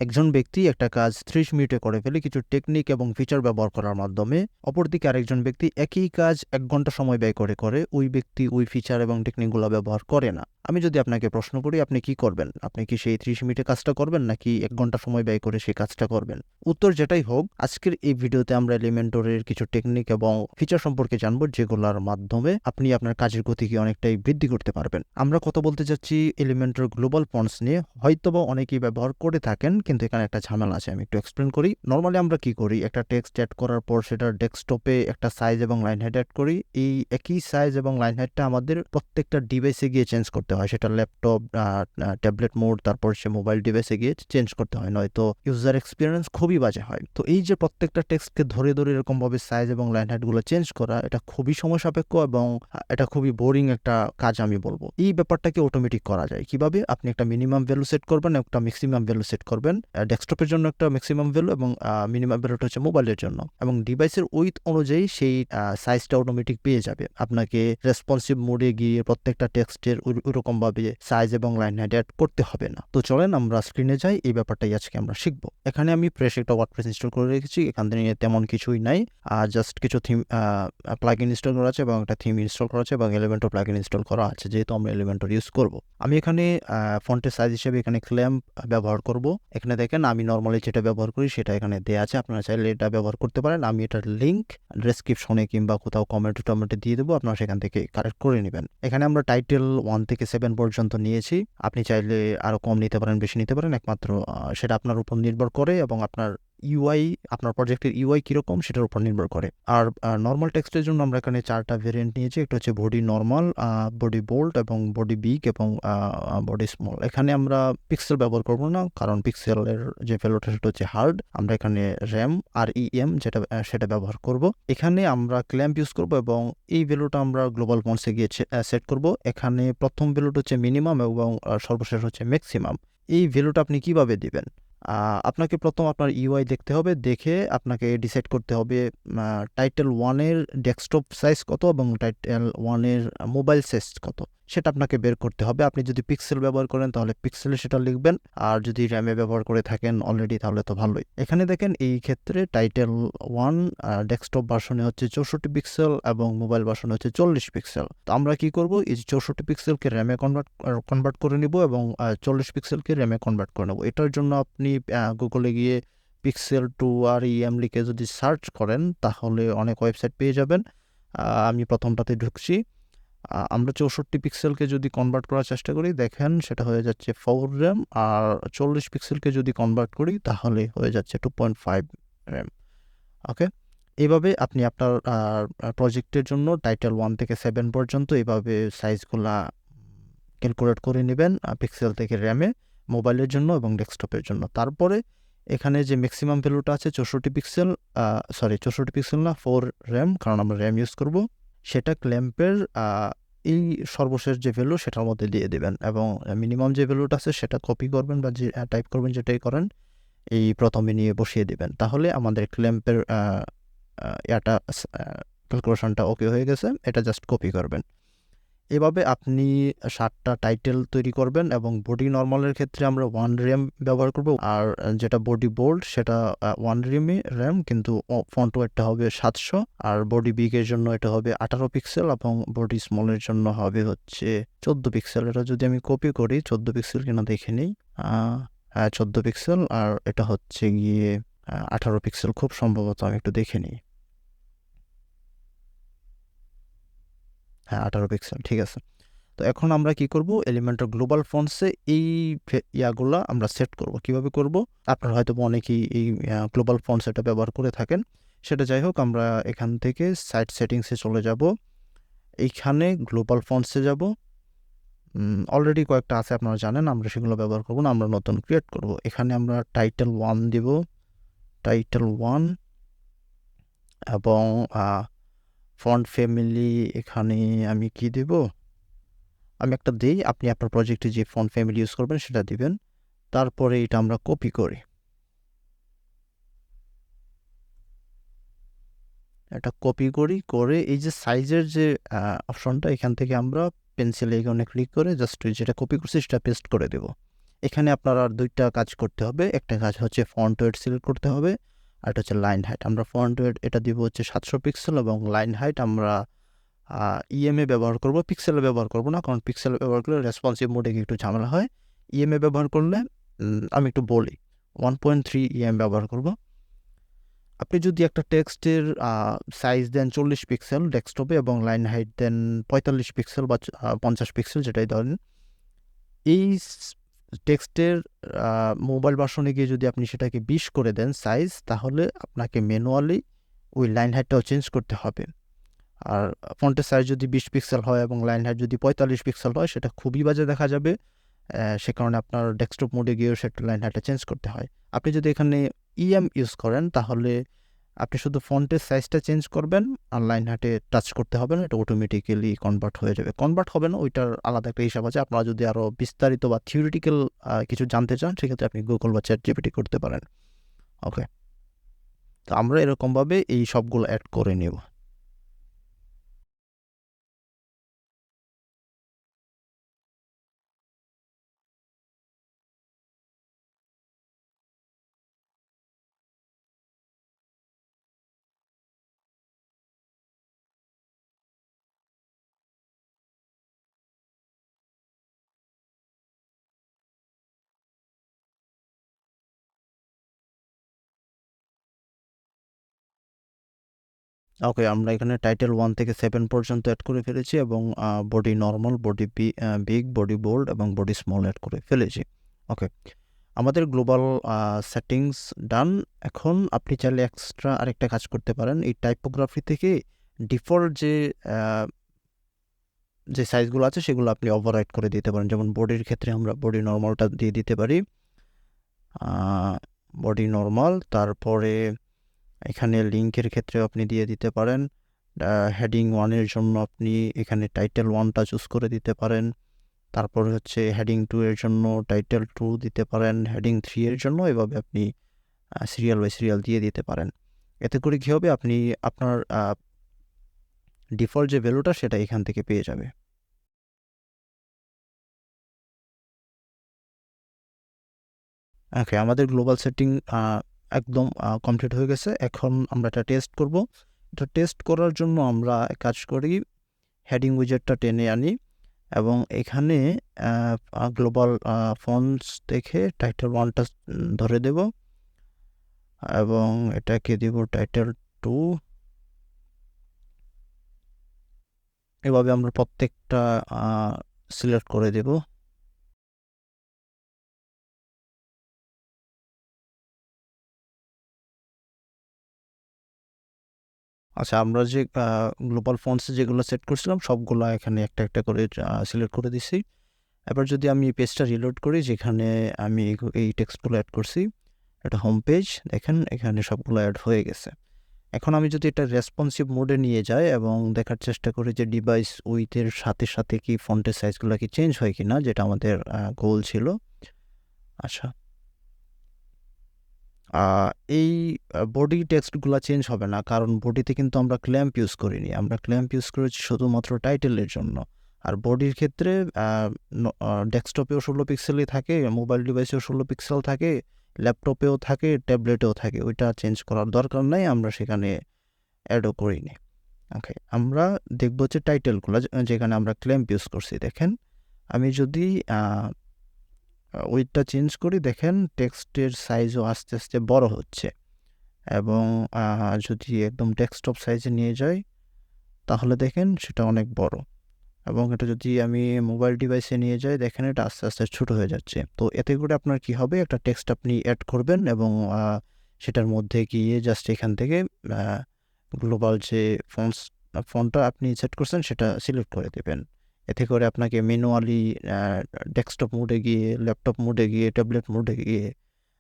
একজন ব্যক্তি একটা কাজ 30 মিনিটে করে ফেলে কিছু টেকনিক এবং ফিচার ব্যবহার করার মাধ্যমে। অপরদিকে আরেকজন ব্যক্তি একই কাজ 1 ঘন্টা সময় ব্যয় করে ওই ব্যক্তি ওই ফিচার এবং টেকনিকগুলো ব্যবহার করে না। আমি যদি আপনাকে প্রশ্ন করি আপনি কি করবেন? আপনি কি সেই 30 মিনিটে কাজটা করবেন নাকি 1 ঘন্টা সময় ব্যয় করে সেই কাজটা করবেন? উত্তর যেটাই হোক, আজকের এই ভিডিওতে আমরা এলিমেন্টরের কিছু টেকনিক এবং ফিচার সম্পর্কে জানবো যেগুলোর মাধ্যমে আপনি আপনার কাজের গতিকে অনেকটাই বৃদ্ধি করতে পারবেন। আমরা কথা বলতে যাচ্ছি এলিমেন্টর গ্লোবাল ফন্টস নিয়ে। হয়তোবা অনেকেই ব্যবহার করে থাকেন, কিন্তু এখানে একটা ঝামেলা আছে, আমি একটু এক্সপ্লেন করি। নর্মালি আমরা কি করি, একটা টেক্সট অ্যাড করার পর সেটা ডেস্কটপে একটা সাইজ এবং লাইন হাইট অ্যাড করি। এই একই সাইজ এবং লাইন হাইটটা আমাদের প্রত্যেকটা ডিভাইসে গিয়ে চেঞ্জ করতে হয়, সেটা ল্যাপটপ, ট্যাবলেট মোড, তারপর সে মোবাইল ডিভাইসে গিয়ে চেঞ্জ করতে হয়, নয়তো ইউজার এক্সপিরিয়েন্স খুবই বাজে হয়। তো এই যে প্রত্যেকটা টেক্সটকে ধরে এরকমভাবে সাইজ এবং লাইন হাইটগুলো চেঞ্জ করা, এটা খুবই সময় সাপেক্ষ এবং এটা খুবই বোরিং একটা কাজ আমি বলবো। এই ব্যাপারটাকে অটোমেটিক করা যায় কিভাবে? আপনি একটা মিনিমাম ভ্যালু সেট করবেন, একটা ম্যাক্সিমাম ভ্যালু সেট করবেন। ডেস্কটপের জন্য একটা ম্যাক্সিমাম ভ্যালু এবং মিনিমাম ভ্যালুটা হচ্ছে মোবাইলের জন্য, এবং ডিভাইসের উইথ অনুযায়ী সেই সাইজটা অটোমেটিক পেয়ে যাবে। আপনাকে রেসপন্সিভ মোডে গিয়ে প্রত্যেকটা টেক্সটের ওইরকম ভাবে সাইজ এবং লাইন হাইট অ্যাড করতে হবে না। তো চলেন আমরা স্ক্রিনে যাই, এই ব্যাপারটাই আজকে আমরা শিখবো। এখানে আমি ফ্রেশ একটা ওয়ার্ডপ্রেস ইনস্টল করে রেখেছি, এখান থেকে তেমন কিছুই নাই, জাস্ট কিছু থিম প্লাগইন ইনস্টল করা আছে এবং একটা থিম ইনস্টল করা আছে এবং এলিমেন্টর প্লাগইন ইনস্টল করা আছে, যেহেতু আমরা এলিমেন্টর ইউজ করব। আমি এখানে ফন্টের সাইজ হিসেবে এখানে ক্ল্যাম্প ব্যবহার করব। এখানে দেখেন আমি নর্মালি যেটা ব্যবহার করি সেটা এখানে দেওয়া আছে, আপনারা চাইলে এটা ব্যবহার করতে পারেন। আমি এটার লিঙ্ক ডেসক্রিপশনে কিংবা কোথাও কমেন্টে দিয়ে দেবো, আপনারা সেখান থেকে কারেক্ট করে নেবেন। এখানে আমরা টাইটেল 1 থেকে 7 পর্যন্ত নিয়েছি, আপনি চাইলে আরও কম নিতে পারেন, বেশি নিতে পারেন, একমাত্র সেটা আপনার উপর নির্ভর করে এবং আপনার ইউআই, আপনার প্রজেক্টের ইউআই কীরকম সেটার উপর নির্ভর করে। আর নর্মাল টেক্সটের জন্য আমরা এখানে 4টা ভেরিয়েন্ট নিয়েছি, একটা হচ্ছে বডি নর্মাল, বডি বোল্ড এবং বডি বিগ এবং বডি স্মল। এখানে আমরা পিক্সেল ব্যবহার করব না, কারণ পিক্সেলের যে ভ্যালুটা সেটা হচ্ছে হার্ড। আমরা এখানে র্যাম আর ইএম সেটা ব্যবহার করব। এখানে আমরা ক্ল্যাম্প ইউজ করব এবং এই ভ্যালুটা আমরা গ্লোবাল ফন্টসে গিয়ে সেট করব। এখানে প্রথম ভ্যালুটা হচ্ছে মিনিমাম এবং সর্বশেষ হচ্ছে ম্যাক্সিমাম। এই ভ্যালুটা আপনি কিভাবে দিবেন? আপনাকে প্রথম আপনার ইউআই দেখতে হবে, দেখে আপনাকে ডিসাইড করতে হবে টাইটেল 1-এর ডেস্কটপ সাইজ কত এবং টাইটেল 1-এর মোবাইল সাইজ কত, সেটা আপনাকে বের করতে হবে। আপনি যদি পিক্সেল ব্যবহার করেন তাহলে পিক্সেলে সেটা লিখবেন, আর যদি র্যামে ব্যবহার করে থাকেন অলরেডি তাহলে তো ভালোই। এখানে দেখেন এই ক্ষেত্রে টাইটেল 1 ডেস্কটপ ভার্সনে হচ্ছে 64 পিক্সেল এবং মোবাইল ভার্সনে হচ্ছে 40 পিক্সেল। তো আমরা কি করব, এই 64 পিক্সেলকে র্যামে কনভার্ট করে নিব এবং 40 পিক্সেলকে র্যামে কনভার্ট করে নেব। এটার জন্য আপনি গুগলে গিয়ে পিক্সেল 2 আর ইএম লিখে যদি সার্চ করেন তাহলে অনেক ওয়েবসাইট পেয়ে যাবেন। আমি প্রথমটাতে ঢুকছি। আমরা 64 পিক্সেলকে যদি কনভার্ট করার চেষ্টা করি, দেখেন সেটা হয়ে যাচ্ছে 4 র্যাম, আর 40 পিক্সেলকে যদি কনভার্ট করি তাহলে হয়ে যাচ্ছে 2.5 র্যাম। ওকে, এইভাবে আপনি আপনার প্রজেক্টের জন্য টাইটেল 1 থেকে 7 পর্যন্ত এইভাবে সাইজগুলা ক্যালকুলেট করে নেবেন পিক্সেল থেকে র্যামে, মোবাইলের জন্য এবং ডেস্কটপের জন্য। তারপরে এখানে যে ম্যাক্সিমাম ভ্যালুটা আছে 64 পিক্সেল, 64 পিক্সেল না, 4 র্যাম, কারণ আমরা র্যাম ইউজ করব, সেটা ক্ল্যাম্পের এই সর্বশেষ যে ভ্যালু সেটার মধ্যে দিয়ে দেবেন এবং মিনিমাম যে ভ্যালুটা আছে সেটা কপি করবেন বা যে টাইপ করবেন যেটাই করেন এই প্রথমে নিয়ে বসিয়ে দেবেন। তাহলে আমাদের ক্ল্যাম্পের ক্যালকুলেশনটা ওকে হয়ে গেছে, এটা জাস্ট কপি করবেন। এভাবে আপনি 7টা টাইটেল তৈরি করবেন এবং বডি নর্মালের ক্ষেত্রে আমরা 1 র্যাম ব্যবহার করব, আর যেটা বডি বোল্ড সেটা 1 র্যাম, কিন্তু ফন্ট ওয়েটটা হবে 700, আর বডি বিগের জন্য এটা হবে 18 পিক্সেল এবং বডি স্মলের জন্য হবে হচ্ছে 14 পিক্সেল। এটা যদি আমি কপি করি, 14 পিক্সেল কিনা দেখে নিই, 14 পিক্সেল, আর এটা হচ্ছে গিয়ে 18 পিক্সেল খুব সম্ভবত, আমি একটু দেখে নিই। হ্যাঁ, 18 পিক্সেল, ঠিক আছে। তো এখন আমরা কি করব, এলিমেন্টর গ্লোবাল ফন্টসে এই ইয়াগুলা আমরা সেট করব। কিভাবে করব? আপনারা হয়তো অনেকেই এই গ্লোবাল ফন্টস এটা ব্যবহার করে থাকেন, সেটা যাই হোক, আমরা এখান থেকে সাইট সেটিংসে চলে যাব, এইখানে গ্লোবাল ফন্টসে যাব। অলরেডি কয়েকটা আছে আপনারা জানেন, আমরা সেগুলো ব্যবহার করব না, আমরা নতুন ক্রিয়েট করব। এখানে আমরা টাইটেল 1 দিব, টাইটেল 1 এবং ফন্ট ফ্যামিলি এখানে আমি কি দেব, আমি একটা দিই, আপনি আপনার প্রজেক্টে যে ফন্ট ফ্যামিলি ইউজ করবেন সেটা দিবেন। তারপরে এটা আমরা কপি করি, এটা কপি করে এই যে সাইজের যে অপশনটা, এখান থেকে আমরা পেন্সিল আইকনে ক্লিক করে জাস্ট যেটা কপি করছি সেটা পেস্ট করে দেব। এখানে আপনার আর দুইটা কাজ করতে হবে। একটা কাজ হচ্ছে ফন্ট ওয়েট সিলেক্ট করতে হবে, আর এটা হচ্ছে লাইন হাইট। আমরা ফন্ট ওয়েট এটা দিব হচ্ছে 700 পিক্সেল এবং লাইন হাইট আমরা ইএমএ ব্যবহার করব, পিক্সেলে ব্যবহার করব না, কারণ পিক্সেলে ব্যবহার করলে রেসপন্সিভ মোডে গিয়ে একটু ঝামেলা হয়। ইএমএ ব্যবহার করলে আমি একটু বলি 1.3 ইএম ব্যবহার করব। আপনি যদি একটা টেক্সটের সাইজ দেন 40 পিক্সেল ডেস্কটপে এবং লাইন হাইট দেন 45 পিক্সেল বা 50 পিক্সেল যেটাই ধরেন, এই টেক্সটের মোবাইল ভার্সনে গিয়ে যদি আপনি সেটাকে 20 করে দেন সাইজ, তাহলে আপনাকে ম্যানুয়ালি ওই লাইন হাইটটাও চেঞ্জ করতে হবে। আর ফন্টের সাইজ যদি 20 পিক্সেল হয় এবং লাইন হাইট যদি 45 পিক্সেল হয়, সেটা খুবই বাজে দেখা যাবে। সে কারণে আপনার ডেস্কটপ মোডে গিয়েও সেটা লাইন হাইটটা চেঞ্জ করতে হয়। আপনি যদি এখানে ইএম ইউজ করেন, তাহলে আপনি শুধু ফন্টের সাইজটা চেঞ্জ করবেন আর লাইন হাইটে টাচ করতে হবে না, এটা অটোমেটিক্যালি কনভার্ট হয়ে যাবে। কনভার্ট হবে না, ওইটার আলাদা একটা হিসাব আছে। আপনারা যদি আরও বিস্তারিত বা থিওরিটিক্যাল কিছু জানতে চান, সেক্ষেত্রে আপনি গুগল বা চ্যাট জিপিটি করতে পারেন। ওকে, তো আমরা এরকমভাবে এই সবগুলো অ্যাড করে নেব। ওকে, আমরা এখানে টাইটেল 1 থেকে 7 পর্যন্ত অ্যাড করে ফেলেছি এবং body normal, body big, body bold এবং বডি স্মল অ্যাড করে ফেলেছি। ওকে, আমাদের গ্লোবাল সেটিংস ডান। এখন আপনি চাইলে এক্সট্রা আরেকটা কাজ করতে পারেন। এই টাইপোগ্রাফি থেকে ডিফল্ট যে সাইজগুলো আছে সেগুলো আপনি ওভাররাইড করে দিতে পারেন। যেমন বডির ক্ষেত্রে আমরা বডি নর্মালটা দিয়ে দিতে পারি, বডি নর্মাল। তারপরে এখানে লিঙ্কের ক্ষেত্রে আপনি দিয়ে দিতে পারেন হেডিং 1-এর জন্য আপনি এখানে টাইটেল 1টা চুজ করে দিতে পারেন। তারপর হচ্ছে হেডিং 2-এর জন্য টাইটেল 2 দিতে পারেন, হেডিং 3-এর জন্য এভাবে আপনি সিরিয়াল বাই সিরিয়াল দিয়ে দিতে পারেন। এতে করে কী হবে, আপনি আপনার ডিফল্ট যে ভ্যালুটা সেটা এখান থেকে পেয়ে যাবে। ওকে, আমাদের গ্লোবাল সেটিং একদম কমপ্লিট হয়ে গেছে। এখন আমরা এটা টেস্ট করব। এটা টেস্ট করার জন্য আমরা কাজ করি, হেডিং উইজেটটা টেনে আনি এবং এখানে গ্লোবাল ফন্টস দেখে টাইটেল 1টা ধরে দেব এবং এটাকে দিব টাইটেল 2। এভাবে আমরা প্রত্যেকটা সিলেক্ট করে দেব। আচ্ছা, আমরা যে গ্লোবাল ফন্টসে যেগুলো সেট করছিলাম সবগুলো এখানে একটা একটা করে সিলেক্ট করে দিছি। এবার যদি আমি পেজটা রিলোড করি, যেখানে আমি এই টেক্সটগুলো অ্যাড করছি, এটা হোম পেজ, দেখেন এখানে সবগুলো অ্যাড হয়ে গেছে। এখন আমি যদি এটা রেসপন্সিভ মোডে নিয়ে যাই এবং দেখার চেষ্টা করি যে ডিভাইস উইথের সাথে সাথে কি ফন্টের সাইজগুলো কি চেঞ্জ হয় কি না, যেটা আমাদের গোল ছিল। আচ্ছা, এই বডি টেক্সটগুলো চেঞ্জ হবে না, কারণ বডিতে কিন্তু আমরা ক্ল্যাম্প ইউজ করিনি। আমরা ক্ল্যাম্প ইউজ করেছি শুধুমাত্র টাইটেলের জন্য। আর বডির ক্ষেত্রে ডেস্কটপেও 16 পিক্সেলই থাকে, মোবাইল ডিভাইসেও 16 পিক্সেল থাকে, ল্যাপটপেও থাকে, ট্যাবলেটেও থাকে। ওইটা চেঞ্জ করার দরকার নাই, আমরা সেখানে অ্যাডও করিনি। ওকে, আমরা দেখব হচ্ছে টাইটেলগুলো যেখানে আমরা ক্ল্যাম্প ইউজ করছি। দেখেন আমি যদি ওইটা চেঞ্জ করি, দেখেন টেক্সটের সাইজও আস্তে আস্তে বড় হচ্ছে এবং যদি একদম ডেস্কটপ সাইজে নিয়ে যাই, তাহলে দেখেন সেটা অনেক বড়। এবং এটা যদি আমি মোবাইল ডিভাইসে নিয়ে যাই, দেখেন এটা আস্তে আস্তে ছোট হয়ে যাচ্ছে। তো এতে করে আপনার কি হবে, একটা টেক্সট আপনি অ্যাড করবেন এবং সেটার মধ্যে গিয়ে জাস্ট এখান থেকে গ্লোবাল যে ফন্টটা আপনি সেট করছেন সেটা সিলেক্ট করে দেবেন। এতে করে আপনাকে ম্যানুয়ালি ডেস্কটপ মোডে গিয়ে, ল্যাপটপ মোডে গিয়ে, ট্যাবলেট মোডে গিয়ে,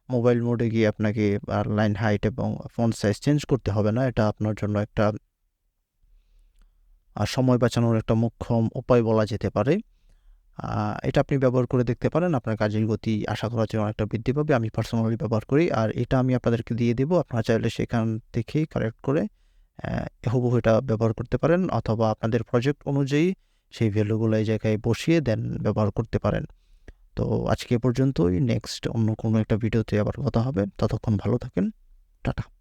মোবাইল মোডে গিয়ে আপনাকে লাইন হাইট এবং ফন্ট সাইজ চেঞ্জ করতে হবে না। এটা আপনার জন্য একটা সময় বাঁচানোর একটা মোক্ষম উপায় বলা যেতে পারে। এটা আপনি ব্যবহার করে দেখতে পারেন, আপনার কাজের গতি আশা করা যায় অনেকটা বৃদ্ধি পাবে। আমি পার্সোনালি ব্যবহার করি, আর এটা আমি আপনাদেরকে দিয়ে দেবো। আপনারা চাইলে সেখান থেকেই কালেক্ট করে হুবহু এটা ব্যবহার করতে পারেন, অথবা আপনাদের প্রজেক্ট অনুযায়ী সেই ভ্যালুগুলো এই জায়গায় বসিয়ে দেন ব্যবহার করতে পারেন। তো আজকে এ পর্যন্তই, নেক্সট অন্য কোনো একটা ভিডিওতে আবার কথা হবে। ততক্ষণ ভালো থাকেন, টাটা।